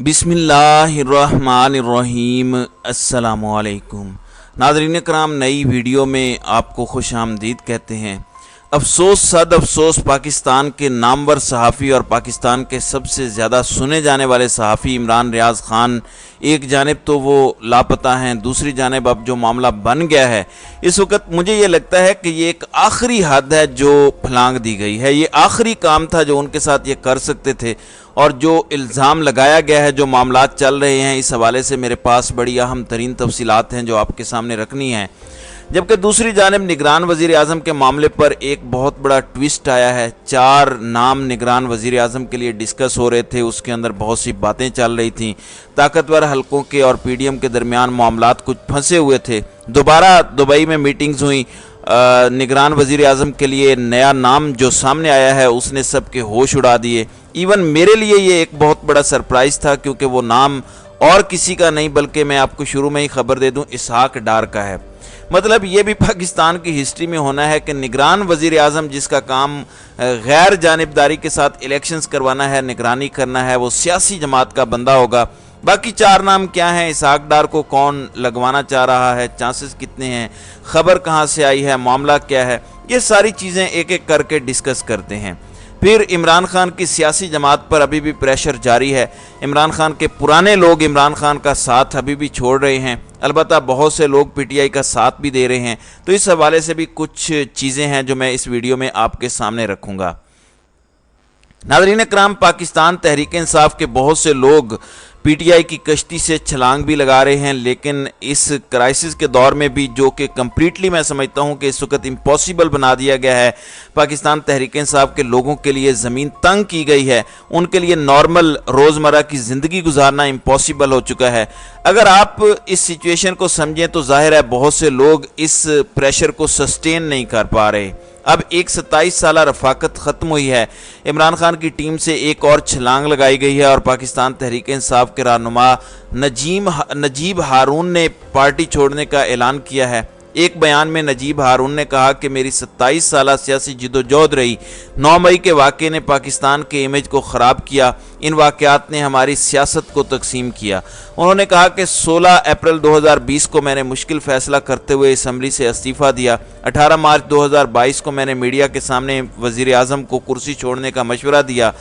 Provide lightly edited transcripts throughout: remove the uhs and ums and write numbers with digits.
बिस्मिल्लाहिर्रहमानिर्रहीम। अस्सलाम वालेकुम नाज़रीन कराम, नई वीडियो में आपको खुश आमदीद कहते हैं। अफसोस सद अफसोस, पाकिस्तान के नामवर सहाफ़ी और पाकिस्तान के सबसे ज़्यादा सुने जाने वाले सहाफ़ी इमरान रियाज़ ख़ान एक जानिब तो वो लापता हैं, दूसरी जानिब अब जो मामला बन गया है इस वक्त मुझे ये लगता है कि ये एक आखिरी हद है जो फलांग दी गई है। ये आखिरी काम था जो उनके साथ ये कर सकते थे और जो इल्ज़ाम लगाया गया है, जो मामलात चल रहे हैं, इस हवाले से मेरे पास बड़ी अहम तरीन तफसीलात हैं जो आपके सामने रखनी हैं। जबकि दूसरी जानिब निगरान वज़ीर आज़म के मामले पर एक बहुत बड़ा ट्विस्ट आया है। 4 नाम निगरान वज़ीर आज़म के लिए डिस्कस हो रहे थे, उसके अंदर बहुत सी बातें चल रही थीं, ताकतवर हलकों के और पीडीएम के दरमियान मामलात कुछ फंसे हुए थे। दोबारा दुबई में मीटिंग्स हुई, निगरान वज़ीर आज़म के लिए नया नाम जो सामने आया है उसने सबके होश उड़ा दिए। इवन मेरे लिए ये एक बहुत बड़ा सरप्राइज़ था, क्योंकि वो नाम और किसी का नहीं बल्कि मैं आपको शुरू में ही खबर दे दूं, इसहाक डार का है। मतलब ये भी पाकिस्तान की हिस्ट्री में होना है कि निगरान वज़ीर आज़म जिसका काम गैर जानिबदारी के साथ इलेक्शंस करवाना है, निगरानी करना है, वो सियासी जमात का बंदा होगा। बाकी 4 नाम क्या हैं, इसहाक डार को कौन लगवाना चाह रहा है, चांसेस कितने हैं, खबर कहाँ से आई है, मामला क्या है, ये सारी चीज़ें एक एक करके डिस्कस करते हैं। फिर इमरान खान की सियासी जमात पर अभी भी प्रेशर जारी है। इमरान खान के पुराने लोग इमरान खान का साथ अभी भी छोड़ रहे हैं, अलबत्ता बहुत से लोग पीटीआई का साथ भी दे रहे हैं। तो इस हवाले से भी कुछ चीज़ें हैं जो मैं इस वीडियो में आपके सामने रखूँगा। नाज़रीन कराम, पाकिस्तान तहरीक इंसाफ के बहुत से लोग पीटीआई की कश्ती से छलांग भी लगा रहे हैं, लेकिन इस क्राइसिस के दौर में भी, जो कि कम्प्लीटली मैं समझता हूं कि इस वक्त इम्पॉसिबल बना दिया गया है, पाकिस्तान तहरीक इंसाफ के लोगों के लिए ज़मीन तंग की गई है, उनके लिए नॉर्मल रोज़मर्रा की ज़िंदगी गुजारना इम्पॉसिबल हो चुका है। अगर आप इस सिचुएशन को समझें तो जाहिर है बहुत से लोग इस प्रेशर को सस्टेन नहीं कर पा रहे। अब एक 27 साला रफाकत ख़त्म हुई है। इमरान खान की टीम से एक और छलांग लगाई गई है और पाकिस्तान तहरीक इंसाफ के रहनुमा नजीब हारून ने पार्टी छोड़ने का ऐलान किया है। एक बयान में नजीब हारून ने कहा कि मेरी 27 साला सियासी जिदोजहद रही। 9 मई के वाक़े ने पाकिस्तान के इमेज को ख़राब किया। इन वाक़यात ने हमारी सियासत को तकसीम किया। उन्होंने कहा कि 16 अप्रैल 2020 को मैंने मुश्किल फ़ैसला करते हुए असम्बली से इस्तीफ़ा दिया। 18 मार्च 2022 को मैंने मीडिया के सामने वज़ीर आज़म को कुर्सी छोड़ने का मशवरा दिया।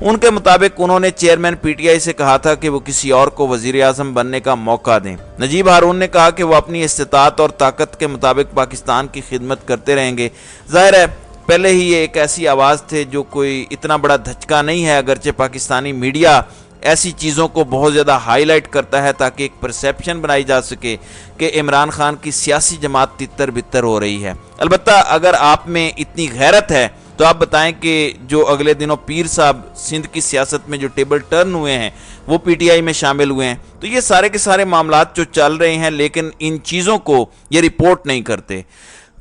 उनके मुताबिक उन्होंने चेयरमैन पीटीआई से कहा था कि वो किसी और को वज़ीर आज़म बनने का मौका दें। नजीब हारून ने कहा कि वो अपनी इस्तिताअत और ताकत के मुताबिक पाकिस्तान की खिदमत करते रहेंगे। ज़ाहिर है पहले ही ये एक ऐसी आवाज़ थे जो कोई इतना बड़ा धचका नहीं है, अगरचे पाकिस्तानी मीडिया ऐसी चीज़ों को बहुत ज़्यादा हाईलाइट करता है ताकि एक परसेप्शन बनाई जा सके कि इमरान खान की सियासी जमात तितर बितर हो रही है। अलबत्ता अगर आप में इतनी गैरत है तो आप बताएं कि जो अगले दिनों पीर साहब सिंध की सियासत में जो टेबल टर्न हुए हैं वो पीटीआई में शामिल हुए हैं। तो ये सारे के सारे मामलात जो चल रहे हैं, लेकिन इन चीज़ों को ये रिपोर्ट नहीं करते।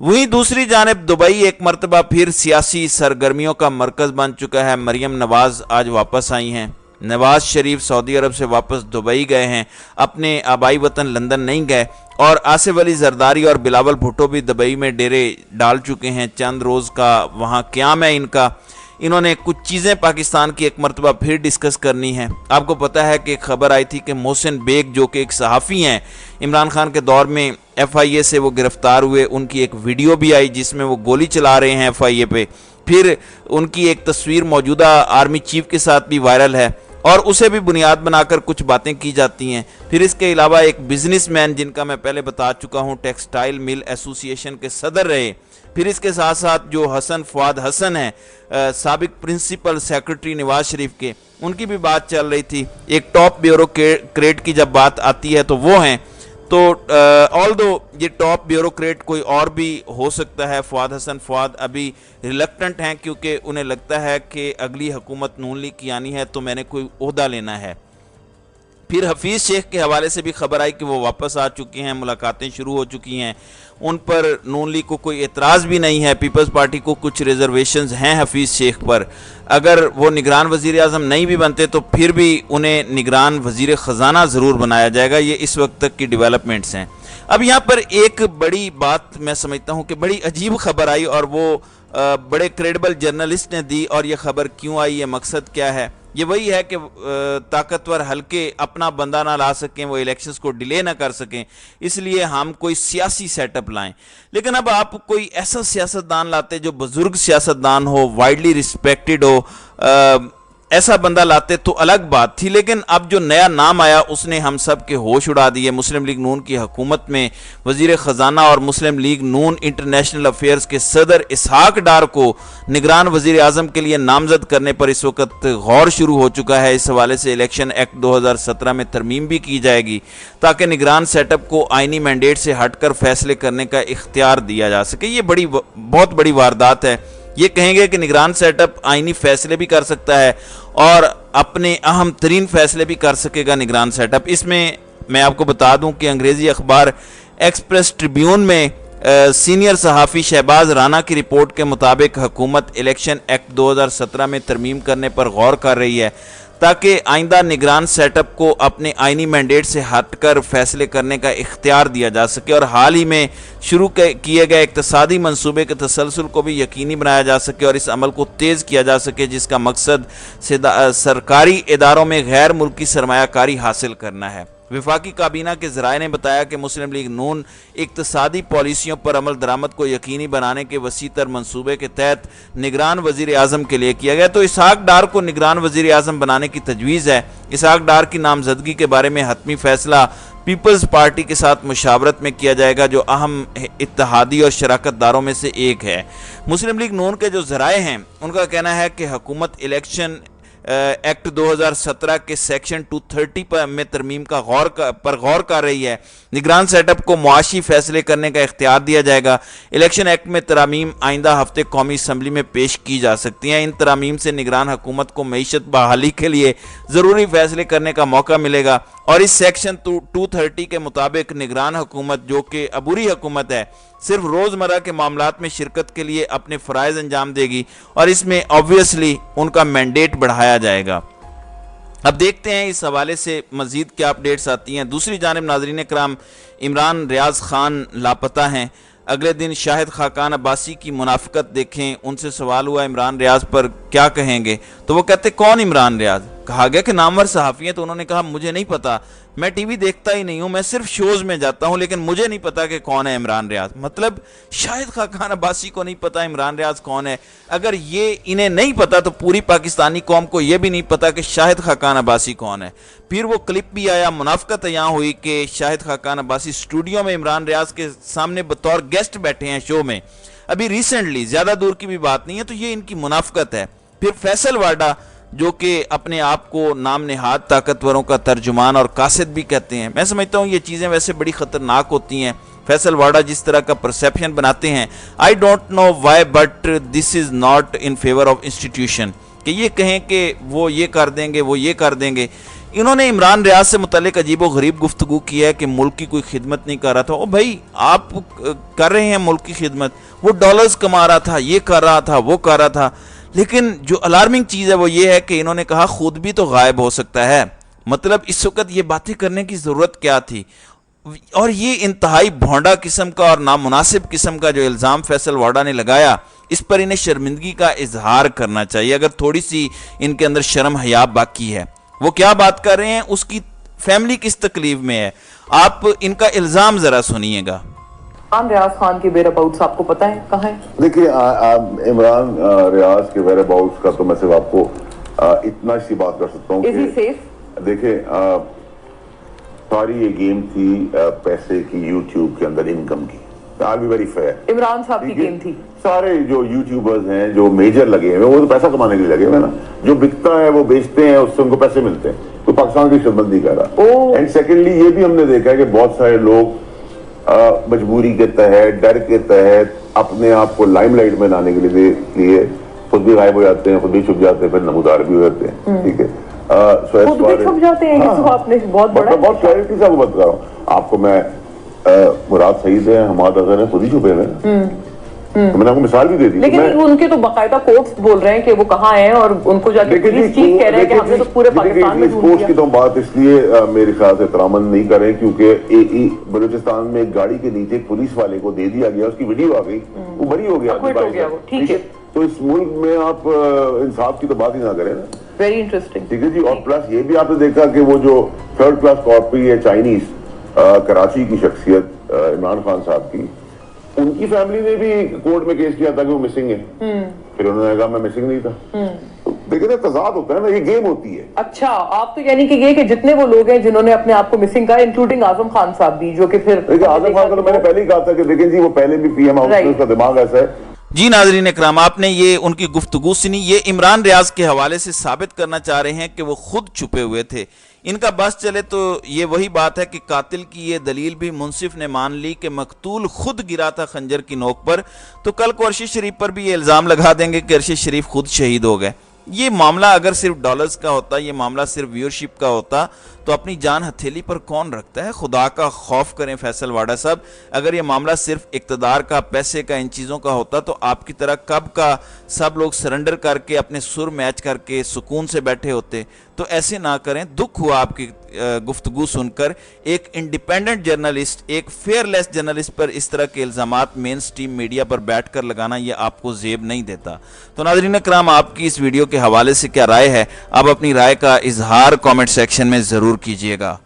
वहीं दूसरी जानिब दुबई एक मरतबा फिर सियासी सरगर्मियों का मरकज़ बन चुका है। मरियम नवाज़ आज वापस आई हैं। नवाज शरीफ सऊदी अरब से वापस दुबई गए हैं, अपने आबाई वतन लंदन नहीं गए। और आसिफ अली जरदारी और बिलावल भुट्टो भी दुबई में डेरे डाल चुके हैं। चंद रोज़ का वहाँ क़याम है इनका। इन्होंने कुछ चीज़ें पाकिस्तान की एक मरतबा फिर डिस्कस करनी है। आपको पता है कि खबर आई थी कि मोहसिन बेग जो कि एक सहाफ़ी हैं, इमरान खान के दौर में FIA से वो गिरफ़्तार हुए। उनकी एक वीडियो भी आई जिसमें वो गोली चला रहे हैं FIA पे। फिर उनकी एक तस्वीर मौजूदा आर्मी चीफ के साथ भी वायरल है और उसे भी बुनियाद बनाकर कुछ बातें की जाती हैं। फिर इसके अलावा एक बिजनेसमैन जिनका मैं पहले बता चुका हूं, टेक्सटाइल मिल एसोसिएशन के सदर रहे। फिर इसके साथ साथ जो हसन फवाद हसन है, साबिक प्रिंसिपल सेक्रेटरी नवाज शरीफ के, उनकी भी बात चल रही थी। एक टॉप ब्यूरोक्रेट की जब बात आती है तो वो हैं। तो ऑल्दो ये टॉप ब्यूरोक्रेट कोई और भी हो सकता है। फवाद हसन फवाद अभी रिलक्टेंट हैं क्योंकि उन्हें लगता है कि अगली हुकूमत नून लीग की आनी है तो मैंने कोई ओहदा लेना है। फिर हफीज़ शेख के हवाले से भी खबर आई कि वो वापस आ चुके हैं, मुलाकातें शुरू हो चुकी हैं। उन पर नून लीग को कोई एतराज़ भी नहीं है। पीपल्स पार्टी को कुछ रिजर्वेशंस हैं हफीज़ शेख पर। अगर वो निगरान वज़ीर आज़म नहीं भी बनते तो फिर भी उन्हें निगरान वज़ीर ख़जाना ज़रूर बनाया जाएगा। ये इस वक्त तक की डेवलपमेंट्स हैं। अब यहाँ पर एक बड़ी बात मैं समझता हूँ कि बड़ी अजीब खबर आई और वो बड़े क्रेडिबल जर्नलिस्ट ने दी। और ये खबर क्यों आई, ये मकसद क्या है, یہ وہی ہے کہ طاقتور حلقے اپنا بندہ نہ لا سکیں، وہ الیکشنز کو ڈیلے نہ کر سکیں، اس لیے ہم کوئی سیاسی سیٹ اپ لائیں. لیکن اب آپ کوئی ایسا سیاستدان لاتے جو بزرگ سیاستدان ہو، وائڈلی رسپیکٹڈ ہو، ایسا بندہ لاتے تو الگ بات تھی. لیکن اب جو نیا نام آیا اس نے ہم سب کے ہوش اڑا دیے. مسلم لیگ نون کی حکومت میں وزیر خزانہ اور مسلم لیگ نون انٹرنیشنل افیئرز کے صدر اسحاق ڈار کو نگران وزیر اعظم کے لیے نامزد کرنے پر اس وقت غور شروع ہو چکا ہے. اس حوالے سے الیکشن ایکٹ 2017 میں ترمیم بھی کی جائے گی تاکہ نگران سیٹ اپ کو آئینی مینڈیٹ سے ہٹ کر فیصلے کرنے کا اختیار دیا جا سکے. یہ بہت بڑی واردات ہے. یہ کہیں گے کہ نگران سیٹ اپ آئینی فیصلے بھی کر سکتا ہے اور اپنے اہم ترین فیصلے بھی کر سکے گا نگران سیٹ اپ. اس میں آپ کو بتا دوں کہ انگریزی اخبار ایکسپریس ٹریبیون میں سینئر صحافی شہباز رانا کی رپورٹ کے مطابق حکومت الیکشن ایکٹ 2017 میں ترمیم کرنے پر غور کر رہی ہے تاکہ آئندہ نگران سیٹ اپ کو اپنے آئینی مینڈیٹ سے ہٹ کر فیصلے کرنے کا اختیار دیا جا سکے اور حال ہی میں شروع کیے گئے اقتصادی منصوبے کے تسلسل کو بھی یقینی بنایا جا سکے اور اس عمل کو تیز کیا جا سکے جس کا مقصد سرکاری اداروں میں غیر ملکی سرمایہ کاری حاصل کرنا ہے. وفاقی کابینہ کے ذرائع نے بتایا کہ مسلم لیگ نون اقتصادی پالیسیوں پر عمل درآمد کو یقینی بنانے کے وسیع تر منصوبے کے تحت نگران وزیر اعظم کے لیے کیا گیا. تو اسحاق ڈار کو نگران وزیر اعظم بنانے کی تجویز ہے. اسحاق ڈار کی نامزدگی کے بارے میں حتمی فیصلہ پیپلز پارٹی کے ساتھ مشاورت میں کیا جائے گا جو اہم اتحادی اور شراکت داروں میں سے ایک ہے. مسلم لیگ نون کے جو ذرائع ہیں ان کا کہنا ہے کہ حکومت الیکشن ایکٹ 2017 کے سیکشن 230 میں ترمیم پر غور کر رہی ہے. نگران سیٹ اپ کو معاشی فیصلے کرنے کا اختیار دیا جائے گا. الیکشن ایکٹ میں ترامیم آئندہ ہفتے قومی اسمبلی میں پیش کی جا سکتی ہیں. ان ترامیم سے نگران حکومت کو معیشت بحالی کے لیے ضروری فیصلے کرنے کا موقع ملے گا اور اس سیکشن 230 کے مطابق نگران حکومت جو کہ عبوری حکومت ہے صرف روزمرہ کے معاملات میں شرکت کے لیے اپنے فرائض انجام دے گی اور اس میں obviously ان کا مینڈیٹ بڑھایا جائے گا. اب دیکھتے ہیں اس حوالے سے مزید کیا اپڈیٹس آتی ہیں. دوسری جانب ناظرین کرام، عمران ریاض خان لاپتہ ہیں. اگلے دن شاہد خاقان عباسی کی منافقت دیکھیں. ان سے سوال ہوا عمران ریاض پر کیا کہیں گے تو وہ کہتے کون عمران ریاض؟ کہا گیا کہ نامور صحافی ہیں تو انہوں نے کہا مجھے نہیں پتا، میں ٹی وی دیکھتا ہی نہیں ہوں، میں صرف شوز میں جاتا ہوں لیکن مجھے نہیں پتا کہ کون ہے عمران ریاض. مطلب شاہد خاقان عباسی کو نہیں پتا عمران ریاض کون ہے. اگر یہ انہیں نہیں پتا تو پوری پاکستانی قوم کو یہ بھی نہیں پتا کہ شاہد خاقان عباسی کون ہے. پھر وہ کلپ بھی آیا، منافقت یہاں ہوئی کہ شاہد خاقان عباسی اسٹوڈیو میں عمران ریاض کے سامنے بطور گیسٹ بیٹھے ہیں شو میں، ابھی ریسنٹلی، زیادہ دور کی بھی بات نہیں ہے. تو یہ ان کی منافقت ہے. پھر فیصل واڈا جو کہ اپنے آپ کو نام نہاد طاقتوروں کا ترجمان اور قاصد بھی کہتے ہیں، میں سمجھتا ہوں یہ چیزیں ویسے بڑی خطرناک ہوتی ہیں. فیصل واڈا جس طرح کا پرسیپشن بناتے ہیں، I don't know why but this is not in favor of institution، کہ یہ کہیں کہ وہ یہ کر دیں گے، وہ یہ کر دیں گے. انہوں نے عمران ریاض سے متعلق عجیب و غریب گفتگو کی ہے کہ ملک کی کوئی خدمت نہیں کر رہا تھا. او بھائی آپ کر رہے ہیں ملک کی خدمت، وہ ڈالرز کما رہا تھا، یہ کر رہا تھا، وہ کر رہا تھا. لیکن جو الارمنگ چیز ہے وہ یہ ہے کہ انہوں نے کہا خود بھی تو غائب ہو سکتا ہے. مطلب اس وقت یہ باتیں کرنے کی ضرورت کیا تھی؟ اور یہ انتہائی بھونڈا قسم کا اور نامناسب قسم کا جو الزام فیصل واڈا نے لگایا، اس پر انہیں شرمندگی کا اظہار کرنا چاہیے. اگر تھوڑی سی ان کے اندر شرم حیا باقی ہے، وہ کیا بات کر رہے ہیں، اس کی فیملی کس تکلیف میں ہے، آپ ان کا الزام ذرا سنیے گا. عمران ریاض خان کے ویئر اباؤٹس آپ کو پتہ ہے کہاں ہیں؟ دیکھیے عمران ریاض کے ویئر اباؤٹس کا تو میں صرف آپ کو اتنا سی بات کر سکتا ہوں کہ دیکھیں ساری یہ گیم تھی پیسے کی یوٹیوب کے اندر انکم کی. I'll be very fair. Imran صاحب کی گیم تھی. سارے جو یوٹیوبرز ہیں جو میجر لگے ہیں وہ تو پیسہ کمانے کے لیے لگے ہوئے نا، جو بکتا ہے وہ بیچتے ہیں، اس سے ان کو پیسے ملتے ہیں. تو پاکستان کی خدمت نہیں کر رہا. اینڈ سیکنڈلی یہ بھی ہم نے دیکھا ہے کہ بہت سارے لوگ مجبوری کے تحت، ڈر کے تحت اپنے آپ کو لائم لائٹ میں لانے کے لیے خود بھی غائب ہو جاتے ہیں، خود بھی چھپ جاتے ہیں، پھر نمودار بھی ہو جاتے ہیں. ٹھیک ہے، خود بھی چھپ جاتے ہیں. یہ تو آپ نے بہت بہت کلیئرٹی سے آپ کو بتا رہا ہوں. آپ کو میں مراد سعید ہے، حماد اظہر ہے، خود ہی چھپے ہوئے ہیں. میں نے آپ کو مثال بھی دے دی. لیکن ان کے تو باقاعدہ کوٹس بول رہے ہیں کہ وہ کہاں ہیں اور ان کو جا کے پولیس چیف کہہ رہے ہیں کہ ہم نے تو پورے پاکستان میں ڈھونڈ لیا. پوسٹ کی تو بات اس لیے میرے خیال سے احترام نہیں کریں کیونکہ بلوچستان میں ایک گاڑی کے نیچے ایک پولیس والے کو دے دیا گیا، اس کی ویڈیو آ گئی، وہ بری ہو گیا. ٹھیک ہے. تو اس ملک میں آپ انصاف کی تو بات ہی نہ کریں نا. Very interesting. ठीक है जी। और प्लस ये भी आपने देखा कि वो जो थर्ड क्लास कॉपी है चाइनीज कराची की शख्सियत इमरान खान साहब की, उनकी फैमिली ने भी कोर्ट में केस किया था कि वो मिसिंग है, फिर उन्होंने कहा मैं मिसिंग नहीं था। देखिए ना, तजाद होता है ना, ये गेम होती है। अच्छा, आप तो यानी कि ये कि जितने वो लोग हैं जिन्होंने अपने आप को मिसिंग कहा, इंक्लूडिंग आजम खान साहब भी, जो कि फिर देखिए आजम खान का तो मैंने पहले ही कहा था कि देखें जी वो पहले भी पीएम हाउस में उसका दिमाग ऐसा है। जी नाजरीन इकराम, आपने ये उनकी गुफ्तगू सुनी। ये इमरान रियाज के हवाले से साबित करना चाह रहे हैं कि वो खुद छुपे हुए थे। इनका बस चले तो ये वही बात है कि कातिल की ये दलील भी मुंसिफ ने मान ली कि मकतूल खुद गिरा था खंजर की नोक पर, तो कल को अरशद शरीफ पर भी ये इल्ज़ाम लगा देंगे कि अरशद शरीफ खुद शहीद हो गए। ये मामला अगर सिर्फ डॉलर्स का होता, ये मामला सिर्फ व्यूअरशिप का होता, तो अपनी जान हथेली पर कौन रखता है? खुदा का खौफ करें फैसल वाडा साहब। अगर ये मामला सिर्फ इक़्तिदार का, पैसे का, इन चीज़ों का होता तो आपकी तरह कब का सब लोग सरेंडर करके अपने सुर मैच करके सुकून से बैठे होते। तो ऐसे ना करें। दुख हुआ आपकी गुफ्तगू सुनकर। एक इंडिपेंडेंट जर्नलिस्ट, एक फेयरलेस जर्नलिस्ट पर इस तरह के इल्ज़ामात मेन स्ट्रीम मीडिया पर बैठ कर लगाना, ये आपको ज़ेब नहीं देता। तो नाज़रीन कराम, आपकी इस वीडियो के हवाले से क्या राय है? आप अपनी राय का इजहार कमेंट सेक्शन में ज़रूर कीजिएगा।